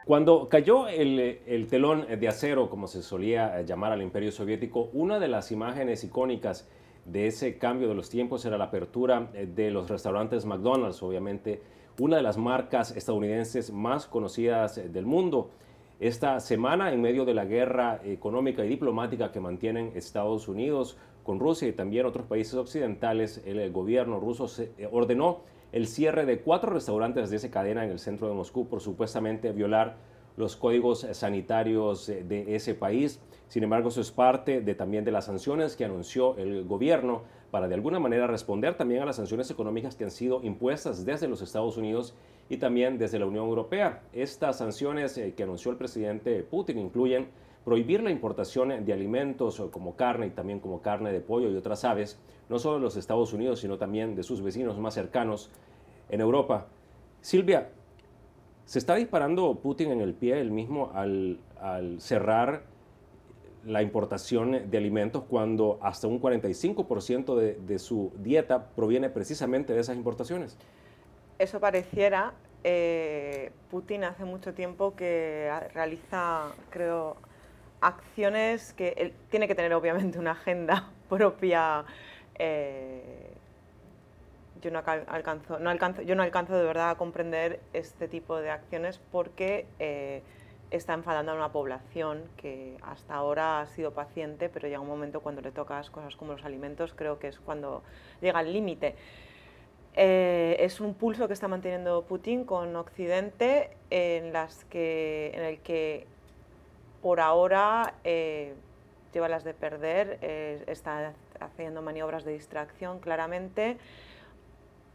Cuando cayó el telón de acero, como se solía llamar al Imperio Soviético, una de las imágenes icónicas de ese cambio de los tiempos era la apertura de los restaurantes McDonald's, obviamente una de las marcas estadounidenses más conocidas del mundo. Esta semana, en medio de la guerra económica y diplomática que mantienen Estados Unidos con Rusia y también otros países occidentales, el gobierno ruso ordenó el cierre de 4 restaurantes de esa cadena en el centro de Moscú por supuestamente violar los códigos sanitarios de ese país. Sin embargo, eso es parte también de las sanciones que anunció el gobierno para de alguna manera responder también a las sanciones económicas que han sido impuestas desde los Estados Unidos y también desde la Unión Europea. Estas sanciones que anunció el presidente Putin incluyen prohibir la importación de alimentos como carne y también como carne de pollo y otras aves, no solo de los Estados Unidos, sino también de sus vecinos más cercanos en Europa. Silvia, ¿se está disparando Putin en el pie él mismo al cerrar la importación de alimentos cuando hasta un 45% de su dieta proviene precisamente de esas importaciones? Eso pareciera. Putin hace mucho tiempo que realiza, creo, acciones que él tiene que tener obviamente una agenda propia. Yo no alcanzo de verdad a comprender este tipo de acciones porque está enfadando a una población que hasta ahora ha sido paciente, pero llega un momento cuando le tocas cosas como los alimentos, creo que es cuando llega al límite. Es un pulso que está manteniendo Putin con Occidente en el que por ahora lleva las de perder, está haciendo maniobras de distracción claramente.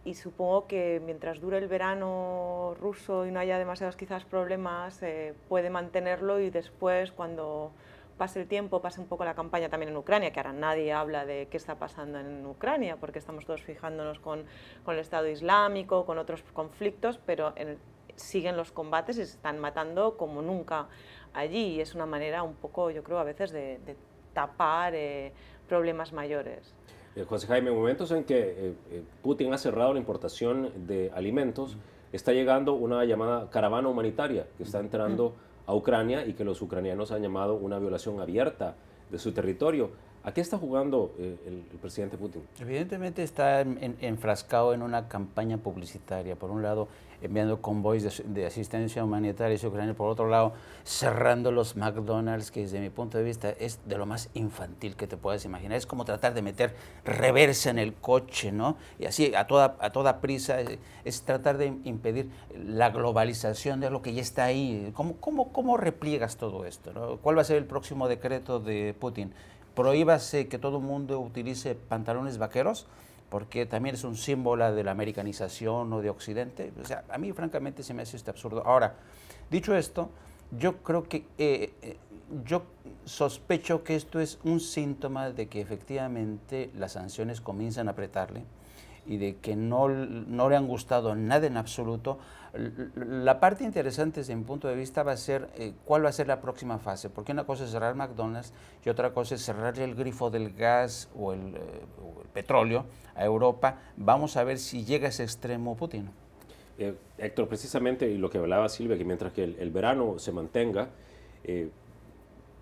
Y supongo que mientras dure el verano ruso y no haya demasiados quizás problemas, puede mantenerlo y después cuando pase el tiempo, pase un poco la campaña también en Ucrania, que ahora nadie habla de qué está pasando en Ucrania, porque estamos todos fijándonos con el Estado Islámico, con otros conflictos, pero siguen los combates y se están matando como nunca allí. Y es una manera un poco, yo creo, a veces de tapar problemas mayores. José Jaime, en momentos en que Putin ha cerrado la importación de alimentos, está llegando una llamada caravana humanitaria que está entrando a Ucrania y que los ucranianos han llamado una violación abierta de su territorio. ¿A qué está jugando el presidente Putin? Evidentemente está enfrascado en una campaña publicitaria. Por un lado, enviando convoys de asistencia humanitaria a Ucrania. Por otro lado, cerrando los McDonald's, que desde mi punto de vista es de lo más infantil que te puedas imaginar. Es como tratar de meter reversa en el coche, ¿no? Y así a toda prisa. Es tratar de impedir la globalización de lo que ya está ahí. ¿Cómo repliegas todo esto, ¿no? ¿Cuál va a ser el próximo decreto de Putin? Prohíbase que todo el mundo utilice pantalones vaqueros, porque también es un símbolo de la americanización o de Occidente. O sea, a mí francamente se me hace absurdo. Ahora, dicho esto, yo creo que, yo sospecho que esto es un síntoma de que efectivamente las sanciones comienzan a apretarle y de que no le han gustado nada en absoluto. La parte interesante desde mi punto de vista va a ser cuál va a ser la próxima fase, porque una cosa es cerrar McDonald's y otra cosa es cerrar el grifo del gas o el petróleo a Europa. Vamos a ver si llega a ese extremo Putin. Héctor, precisamente, y lo que hablaba Silvia, que mientras que el verano se mantenga,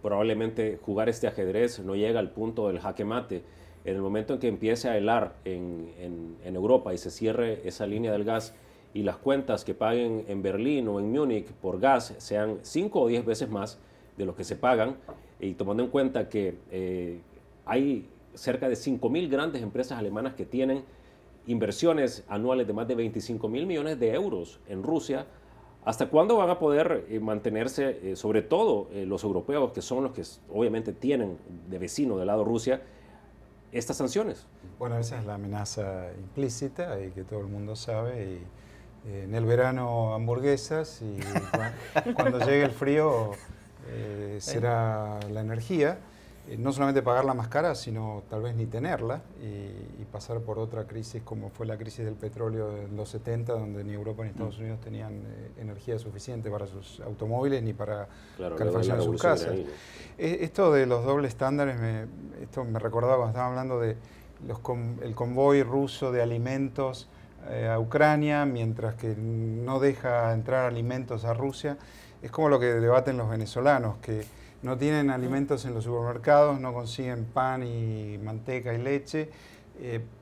probablemente jugar este ajedrez no llega al punto del jaque mate. En el momento en que empiece a helar en Europa y se cierre esa línea del gas y las cuentas que paguen en Berlín o en Múnich por gas sean 5 o 10 veces más de lo que se pagan, y tomando en cuenta que hay cerca de 5.000 grandes empresas alemanas que tienen inversiones anuales de más de 25.000 millones de euros en Rusia, ¿hasta cuándo van a poder mantenerse, sobre todo los europeos, que son los que obviamente tienen de vecino del lado Rusia, estas sanciones? Bueno, esa es la amenaza implícita y que todo el mundo sabe. Y, en el verano hamburguesas y cuando llegue el frío será la energía. No solamente pagarla más cara, sino tal vez ni tenerla y pasar por otra crisis como fue la crisis del petróleo en los 70, donde ni Europa ni Estados Unidos tenían energía suficiente para sus automóviles ni para calefacción de sus casas. Esto de los dobles estándares, esto me recordaba cuando estaba hablando de el convoy ruso de alimentos a Ucrania, mientras que no deja entrar alimentos a Rusia. Es como lo que debaten los venezolanos, que no tienen alimentos en los supermercados, no consiguen pan y manteca y leche,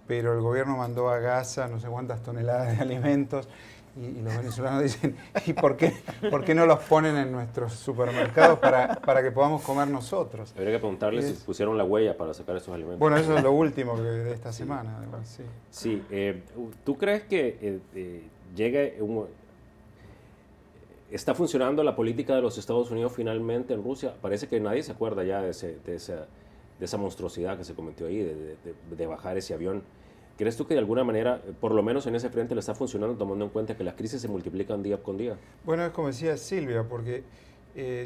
pero el gobierno mandó a Gaza no sé cuántas toneladas de alimentos. Y los venezolanos dicen, ¿y por qué no los ponen en nuestros supermercados para que podamos comer nosotros? Habría que preguntarles si pusieron la huella para sacar esos alimentos. Bueno, eso es lo último de esta semana, además, sí. Sí, ¿tú crees que llegue está funcionando la política de los Estados Unidos finalmente en Rusia? Parece que nadie se acuerda ya de esa monstruosidad que se cometió ahí, de bajar ese avión. ¿Crees tú que de alguna manera, por lo menos en ese frente, le está funcionando, tomando en cuenta que las crisis se multiplican día con día? Bueno, es como decía Silvia, porque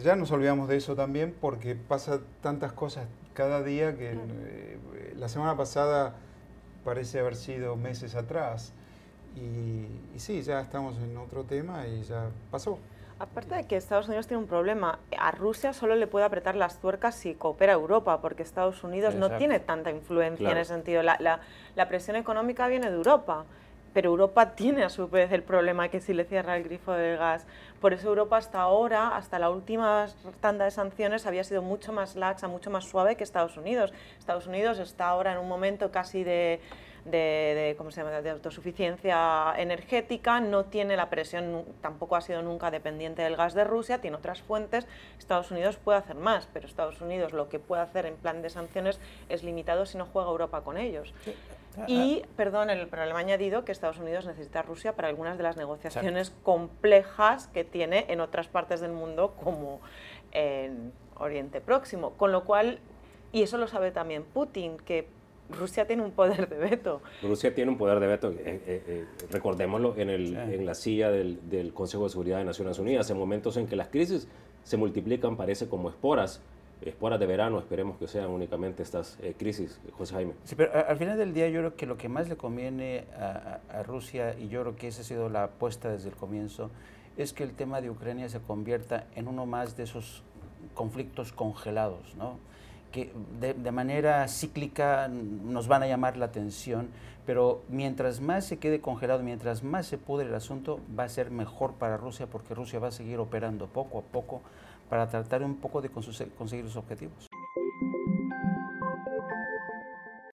ya nos olvidamos de eso también, porque pasa tantas cosas cada día que la semana pasada parece haber sido meses atrás. Y sí, ya estamos en otro tema y ya pasó. Aparte de que Estados Unidos tiene un problema, a Rusia solo le puede apretar las tuercas si coopera Europa, porque Estados Unidos no tiene tanta influencia en ese sentido. La presión económica viene de Europa, pero Europa tiene a su vez el problema que si le cierra el grifo del gas. Por eso Europa hasta ahora, hasta la última tanda de sanciones, había sido mucho más laxa, mucho más suave que Estados Unidos. Estados Unidos está ahora en un momento casi ¿cómo se llama?, de autosuficiencia energética, no tiene la presión, tampoco ha sido nunca dependiente del gas de Rusia, tiene otras fuentes. Estados Unidos puede hacer más, pero Estados Unidos lo que puede hacer en plan de sanciones es limitado si no juega Europa con ellos. Y, perdón, el problema añadido que Estados Unidos necesita a Rusia para algunas de las negociaciones complejas que tiene en otras partes del mundo, como en Oriente Próximo, con lo cual, y eso lo sabe también Putin, que Rusia tiene un poder de veto. Rusia tiene un poder de veto, recordémoslo, en la silla del Consejo de Seguridad de Naciones Unidas, en momentos en que las crisis se multiplican, parece como esporas de verano, esperemos que sean únicamente estas crisis, José Jaime. Sí, pero al final del día yo creo que lo que más le conviene a Rusia, y yo creo que esa ha sido la apuesta desde el comienzo, es que el tema de Ucrania se convierta en uno más de esos conflictos congelados, ¿no?, que de manera cíclica nos van a llamar la atención, pero mientras más se quede congelado, mientras más se pudre el asunto, va a ser mejor para Rusia, porque Rusia va a seguir operando poco a poco para tratar un poco de conseguir sus objetivos.